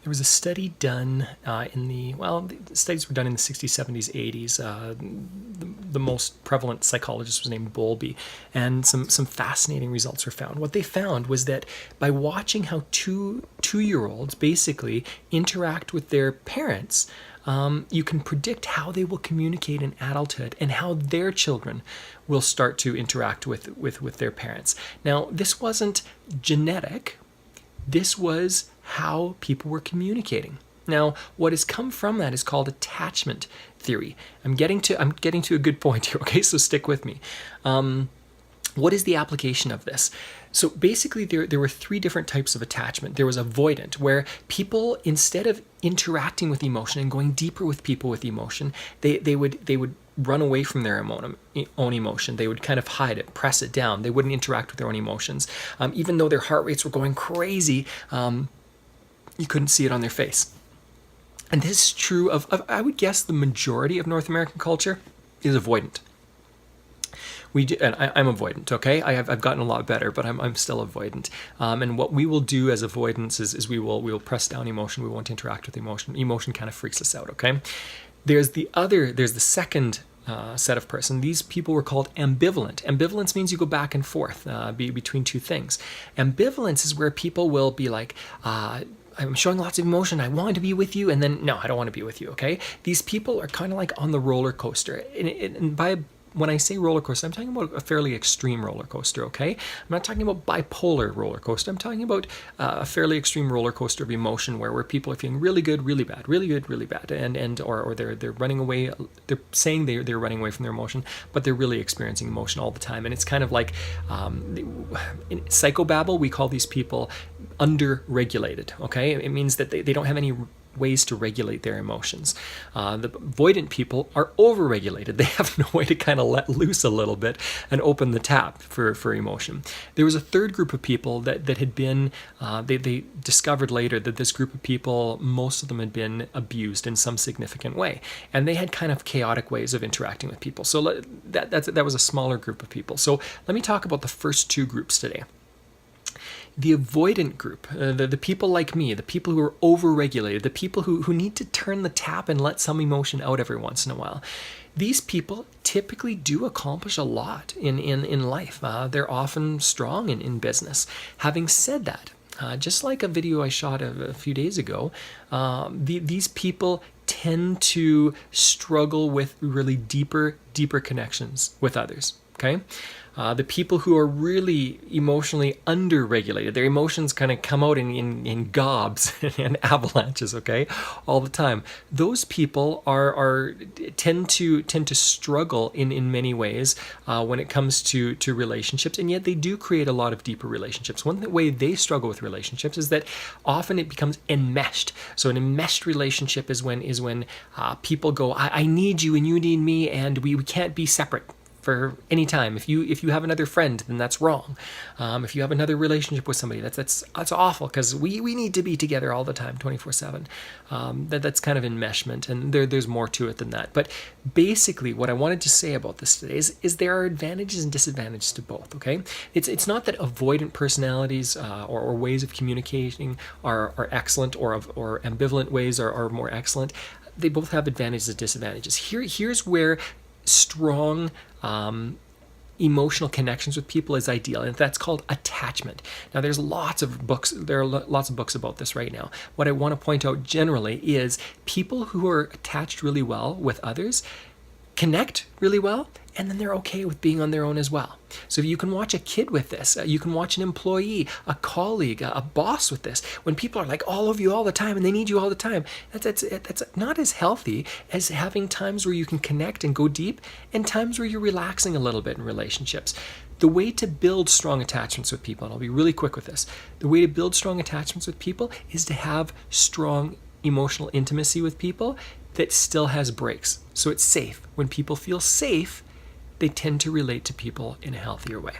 There was a study done the studies were done in the 60s, 70s, 80s. The most prevalent psychologist was named Bowlby, and some fascinating results were found. What they found was that by watching how two-year-olds basically interact with their parents, you can predict how they will communicate in adulthood and how their children will start to interact with their parents. Now, this wasn't genetic. This was how people were communicating. Now, what has come from that is called attachment theory. I'm getting to a good point here, okay? So stick with me. What is the application of this? So basically, there were three different types of attachment. There was avoidant, where people, instead of interacting with emotion and going deeper with people with emotion, they would run away from their own emotion. They would kind of hide it, press it down. They wouldn't interact with their own emotions. Even though their heart rates were going crazy, you couldn't see it on their face. And this is true of I would guess, the majority of North American culture is avoidant. I'm avoidant, okay? I've gotten a lot better, but I'm still avoidant. And what we will do as avoidance is we will press down emotion. We won't interact with emotion. Emotion kind of freaks us out, okay? There's the second set of person. These people were called ambivalent. Ambivalence means you go back and forth between two things. Ambivalence is where people will be like, I'm showing lots of emotion. I want to be with you. And then, no, I don't want to be with you. Okay. These people are kind of like on the roller coaster. And when I say roller coaster, I'm talking about a fairly extreme roller coaster. Okay. I'm not talking about bipolar roller coaster. I'm talking about a fairly extreme roller coaster of emotion where people are feeling really good, really bad, really good, really bad. Or they're running away. They're saying they're running away from their emotion, but they're really experiencing emotion all the time. And it's kind of like, in psychobabble, we call these people under-regulated, okay? It means that they don't have any ways to regulate their emotions. The avoidant people are over-regulated. They have no way to kind of let loose a little bit and open the tap for emotion. There was a third group of people that had been, they discovered later that this group of people, most of them had been abused in some significant way. And they had kind of chaotic ways of interacting with people. So that was a smaller group of people. So let me talk about the first two groups today. The avoidant group, the people like me, the people who are over-regulated, the people who need to turn the tap and let some emotion out every once in a while. These people typically do accomplish a lot in life. They're often strong in business. Having said that, just like a video I shot a few days ago, these people tend to struggle with really deeper connections with others. Okay? The people who are really emotionally under-regulated, their emotions kind of come out in gobs and avalanches, okay, all the time. Those people tend to struggle in many ways when it comes to relationships, and yet they do create a lot of deeper relationships. One way they struggle with relationships is that often it becomes enmeshed. So an enmeshed relationship is when people go, I need you and you need me, and we can't be separate for any time. If you have another friend, then that's wrong. If you have another relationship with somebody, that's awful, because we need to be together all the time, 24/7. That's kind of enmeshment, and there's more to it than that. But basically, what I wanted to say about this today is there are advantages and disadvantages to both. Okay, it's not that avoidant personalities or ways of communicating are excellent, or ambivalent ways are more excellent. They both have advantages and disadvantages. Here's where strong emotional connections with people is ideal, and that's called attachment. Now, there are lots of books about this right now. What I want to point out generally is people who are attached really well with others connect really well, and then they're okay with being on their own as well. So you can watch a kid with this. You can watch an employee, a colleague, a boss with this. When people are like all of you all the time and they need you all the time, that's not as healthy as having times where you can connect and go deep and times where you're relaxing a little bit in relationships. The way to build strong attachments with people, and I'll be really quick with this, the way to build strong attachments with people is to have strong emotional intimacy with people that still has breaks. So it's safe. When people feel safe, they tend to relate to people in a healthier way.